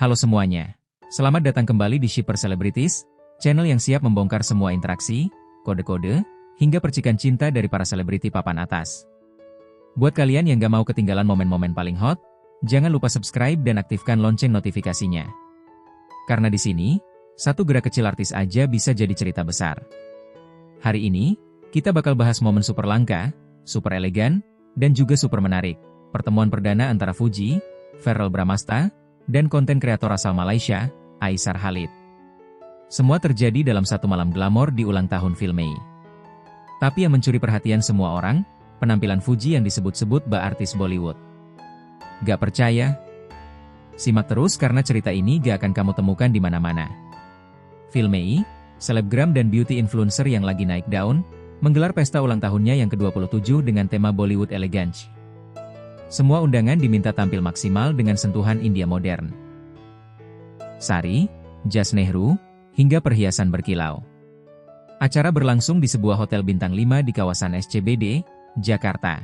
Halo semuanya. Selamat datang kembali di Shipper Celebrities, channel yang siap membongkar semua interaksi, kode-kode, hingga percikan cinta dari para selebriti papan atas. Buat kalian yang gak mau ketinggalan momen-momen paling hot, jangan lupa subscribe dan aktifkan lonceng notifikasinya. Karena di sini, satu gerak kecil artis aja bisa jadi cerita besar. Hari ini, kita bakal bahas momen super langka, super elegan, dan juga super menarik. Pertemuan perdana antara Fuji, Verrell Bramasta, dan konten kreator asal Malaysia, Aishar Khalid. Semua terjadi dalam satu malam glamor di ulang tahun Filmei. Tapi yang mencuri perhatian semua orang, penampilan Fuji yang disebut-sebut bak artis Bollywood. Gak percaya? Simak terus karena cerita ini gak akan kamu temukan di mana-mana. Filmei, selebgram dan beauty influencer yang lagi naik daun, menggelar pesta ulang tahunnya yang ke-27 dengan tema Bollywood Elegance. Semua undangan diminta tampil maksimal dengan sentuhan India modern. Sari, jas Nehru, hingga perhiasan berkilau. Acara berlangsung di sebuah hotel bintang 5 di kawasan SCBD, Jakarta.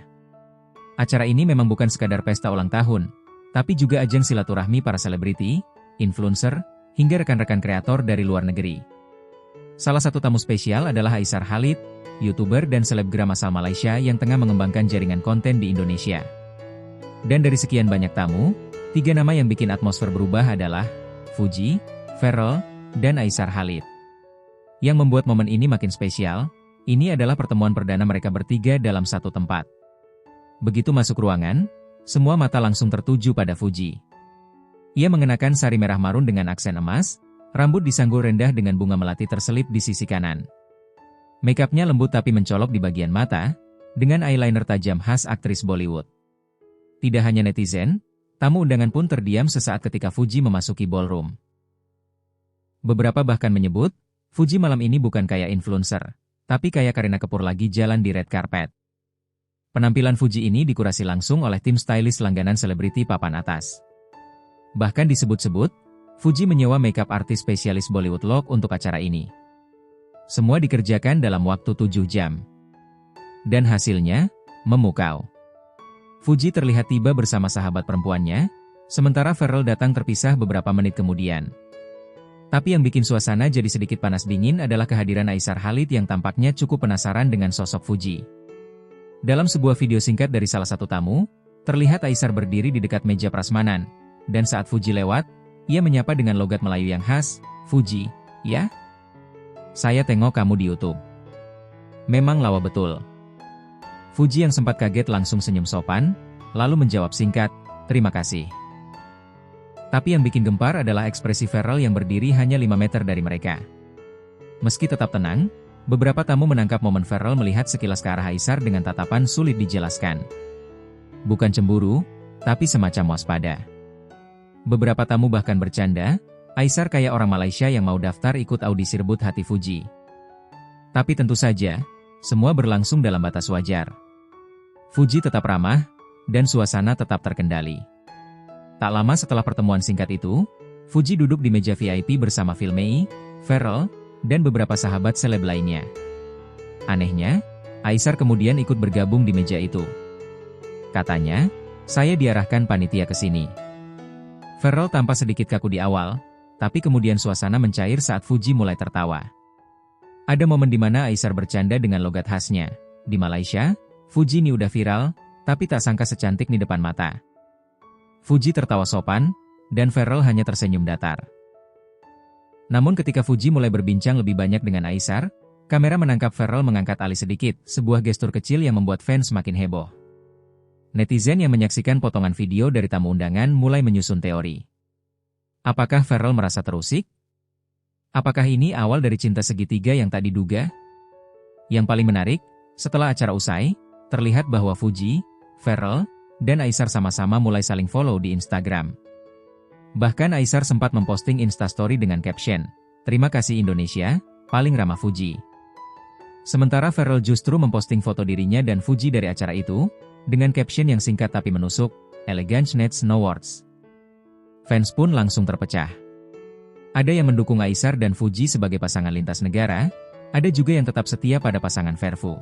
Acara ini memang bukan sekadar pesta ulang tahun, tapi juga ajang silaturahmi para selebriti, influencer, hingga rekan-rekan kreator dari luar negeri. Salah satu tamu spesial adalah Aishar Khalid, YouTuber dan selebgram asal Malaysia yang tengah mengembangkan jaringan konten di Indonesia. Dan dari sekian banyak tamu, 3 nama yang bikin atmosfer berubah adalah Fuji, Verrell, dan Aishar Khalid. Yang membuat momen ini makin spesial, ini adalah pertemuan perdana mereka bertiga dalam satu tempat. Begitu masuk ruangan, semua mata langsung tertuju pada Fuji. Ia mengenakan sari merah marun dengan aksen emas, rambut disanggul rendah dengan bunga melati terselip di sisi kanan. Makeupnya lembut tapi mencolok di bagian mata, dengan eyeliner tajam khas aktris Bollywood. Tidak hanya netizen, tamu undangan pun terdiam sesaat ketika Fuji memasuki ballroom. Beberapa bahkan menyebut, Fuji malam ini bukan kayak influencer, tapi kayak Kareena Kapoor lagi jalan di red carpet. Penampilan Fuji ini dikurasi langsung oleh tim stylist langganan selebriti papan atas. Bahkan disebut-sebut, Fuji menyewa makeup artis spesialis Bollywood look untuk acara ini. Semua dikerjakan dalam waktu 7 jam. Dan hasilnya, memukau. Fuji terlihat tiba bersama sahabat perempuannya, sementara Verrell datang terpisah beberapa menit kemudian. Tapi yang bikin suasana jadi sedikit panas dingin adalah kehadiran Aishar Khalid yang tampaknya cukup penasaran dengan sosok Fuji. Dalam sebuah video singkat dari salah satu tamu, terlihat Aishar berdiri di dekat meja prasmanan, dan saat Fuji lewat, ia menyapa dengan logat Melayu yang khas, "Fuji, ya? Saya tengok kamu di YouTube." Memang lawa betul. Fuji yang sempat kaget langsung senyum sopan, lalu menjawab singkat, "Terima kasih." Tapi yang bikin gempar adalah ekspresi Verrell yang berdiri hanya 5 meter dari mereka. Meski tetap tenang, beberapa tamu menangkap momen Verrell melihat sekilas ke arah Aishar dengan tatapan sulit dijelaskan. Bukan cemburu, tapi semacam waspada. Beberapa tamu bahkan bercanda, Aishar kayak orang Malaysia yang mau daftar ikut audisi rebut hati Fuji. Tapi tentu saja, semua berlangsung dalam batas wajar. Fuji tetap ramah, dan suasana tetap terkendali. Tak lama setelah pertemuan singkat itu, Fuji duduk di meja VIP bersama Filmei, Verrell, dan beberapa sahabat seleb lainnya. Anehnya, Aishar kemudian ikut bergabung di meja itu. Katanya, "Saya diarahkan panitia ke sini." Verrell tampak sedikit kaku di awal, tapi kemudian suasana mencair saat Fuji mulai tertawa. Ada momen di mana Aishar bercanda dengan logat khasnya. Di Malaysia, Fuji ini udah viral, tapi tak sangka secantik di depan mata. Fuji tertawa sopan, dan Verrell hanya tersenyum datar. Namun ketika Fuji mulai berbincang lebih banyak dengan Aishar, kamera menangkap Verrell mengangkat alis sedikit, sebuah gestur kecil yang membuat fans makin heboh. Netizen yang menyaksikan potongan video dari tamu undangan mulai menyusun teori. Apakah Verrell merasa terusik? Apakah ini awal dari cinta segitiga yang tak diduga? Yang paling menarik, setelah acara usai, terlihat bahwa Fuji, Verrell, dan Aishar sama-sama mulai saling follow di Instagram. Bahkan Aishar sempat memposting Instastory dengan caption, "Terima kasih Indonesia, paling ramah Fuji." Sementara Verrell justru memposting foto dirinya dan Fuji dari acara itu, dengan caption yang singkat tapi menusuk, "Elegance needs no words." Fans pun langsung terpecah. Ada yang mendukung Aishar dan Fuji sebagai pasangan lintas negara, ada juga yang tetap setia pada pasangan Verfu.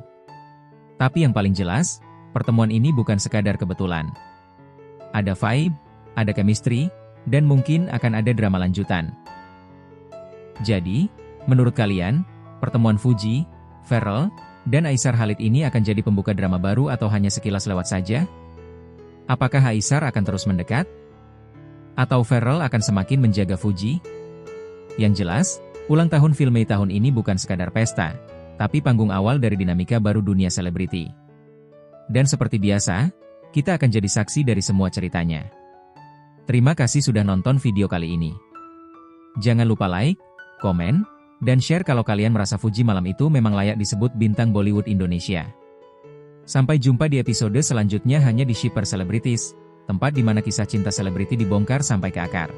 Tapi yang paling jelas, pertemuan ini bukan sekadar kebetulan. Ada vibe, ada chemistry, dan mungkin akan ada drama lanjutan. Jadi, menurut kalian, pertemuan Fuji, Ferrell, dan Aisar Khalid ini akan jadi pembuka drama baru atau hanya sekilas lewat saja? Apakah Aisar akan terus mendekat? Atau Ferrell akan semakin menjaga Fuji? Yang jelas, ulang tahun film Mei tahun ini bukan sekadar pesta, tapi panggung awal dari dinamika baru dunia selebriti. Dan seperti biasa, kita akan jadi saksi dari semua ceritanya. Terima kasih sudah nonton video kali ini. Jangan lupa like, komen, dan share kalau kalian merasa Fuji malam itu memang layak disebut bintang Bollywood Indonesia. Sampai jumpa di episode selanjutnya hanya di Shipper Celebrities, tempat di mana kisah cinta selebriti dibongkar sampai ke akar.